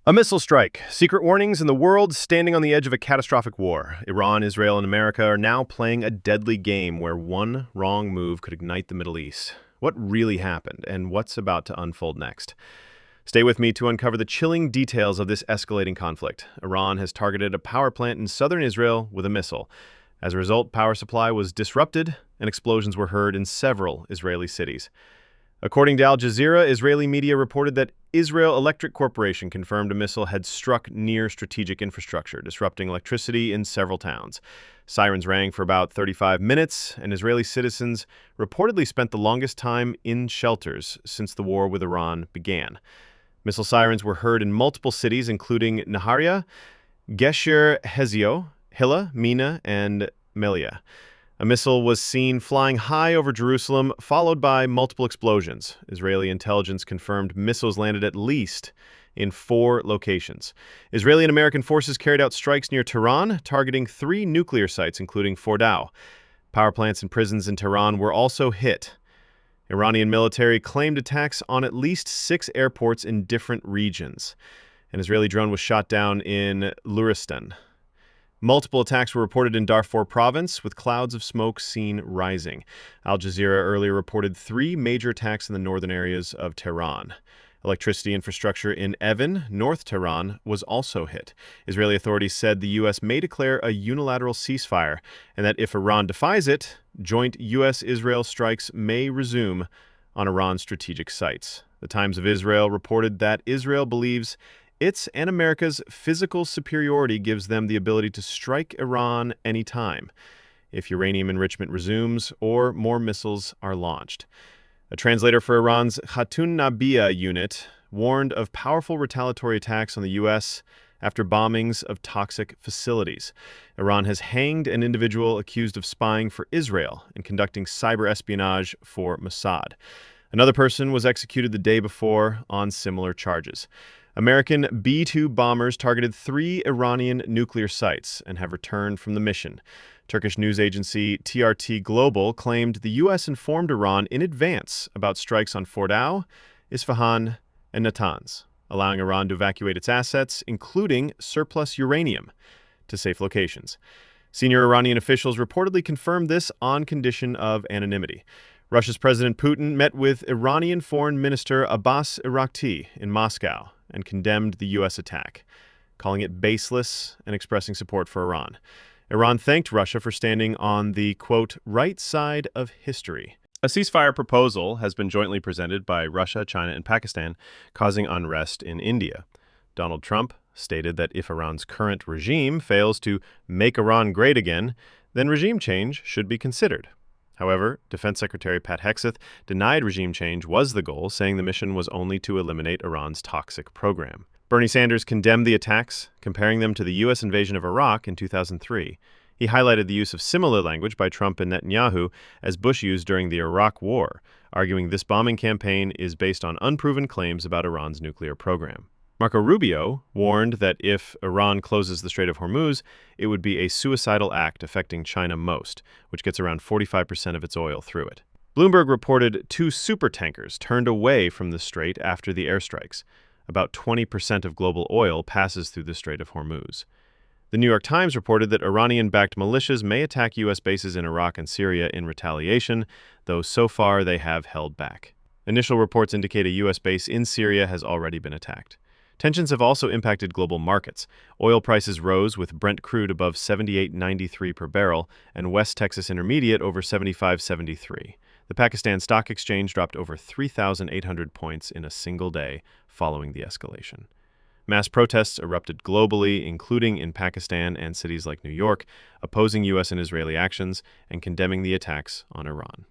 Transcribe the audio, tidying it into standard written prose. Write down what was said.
A missile strike. Secret warnings in the world standing on the edge of a catastrophic war. Iran, Israel, and America are now playing a deadly game where one wrong move could ignite the Middle East. What really happened, and what's about to unfold next? Stay with me to uncover the chilling details of this escalating conflict. Iran has targeted a power plant in southern Israel with a missile. As a result, power supply was disrupted, and explosions were heard in several Israeli cities. According to Al Jazeera, Israeli media reported that Israel Electric Corporation confirmed a missile had struck near strategic infrastructure, disrupting electricity in several towns. Sirens rang for about 35 minutes, and Israeli citizens reportedly spent the longest time in shelters since the war with Iran began. Missile sirens were heard in multiple cities, including Nahariya, Gesher Hezio, Hilla, Mina, and Melia. A missile was seen flying high over Jerusalem, followed by multiple explosions. Israeli intelligence confirmed missiles landed at least in 4 locations. Israeli and American forces carried out strikes near Tehran, targeting 3 nuclear sites, including Fordow. Power plants and prisons in Tehran were also hit. Iranian military claimed attacks on at least 6 airports in different regions. An Israeli drone was shot down in Luristan. Multiple attacks were reported in Darfur province, with clouds of smoke seen rising. Al Jazeera earlier reported 3 major attacks in the northern areas of Tehran. Electricity infrastructure in Evin, North Tehran, was also hit. Israeli authorities said the U.S. may declare a unilateral ceasefire, and that if Iran defies it, joint U.S.-Israel strikes may resume on Iran's strategic sites. The Times of Israel reported that Israel believes its and America's physical superiority gives them the ability to strike Iran anytime, if uranium enrichment resumes or more missiles are launched. A translator for Iran's Khatun Nabia unit warned of powerful retaliatory attacks on the U.S. after bombings of toxic facilities. Iran has hanged an individual accused of spying for Israel and conducting cyber espionage for Mossad. Another person was executed the day before on similar charges. American B-2 bombers targeted 3 Iranian nuclear sites and have returned from the mission. Turkish news agency TRT Global claimed the U.S. informed Iran in advance about strikes on Fordow, Isfahan, and Natanz, allowing Iran to evacuate its assets, including surplus uranium, to safe locations. Senior Iranian officials reportedly confirmed this on condition of anonymity. Russia's President Putin met with Iranian Foreign Minister Abbas Araghchi in Moscow and condemned the U.S. attack, calling it baseless and expressing support for Iran. Iran thanked Russia for standing on the, quote, right side of history. A ceasefire proposal has been jointly presented by Russia, China, and Pakistan, causing unrest in India. Donald Trump stated that if Iran's current regime fails to make Iran great again, then regime change should be considered. However, Defense Secretary Pat Hegseth denied regime change was the goal, saying the mission was only to eliminate Iran's toxic program. Bernie Sanders condemned the attacks, comparing them to the U.S. invasion of Iraq in 2003. He highlighted the use of similar language by Trump and Netanyahu as Bush used during the Iraq War, arguing this bombing campaign is based on unproven claims about Iran's nuclear program. Marco Rubio warned that if Iran closes the Strait of Hormuz, it would be a suicidal act affecting China most, which gets around 45% of its oil through it. Bloomberg reported 2 supertankers turned away from the strait after the airstrikes. About 20% of global oil passes through the Strait of Hormuz. The New York Times reported that Iranian-backed militias may attack U.S. bases in Iraq and Syria in retaliation, though so far they have held back. Initial reports indicate a U.S. base in Syria has already been attacked. Tensions have also impacted global markets. Oil prices rose with Brent crude above $78.93 per barrel and West Texas Intermediate over $75.73. The Pakistan Stock Exchange dropped over 3,800 points in a single day following the escalation. Mass protests erupted globally, including in Pakistan and cities like New York, opposing U.S. and Israeli actions and condemning the attacks on Iran.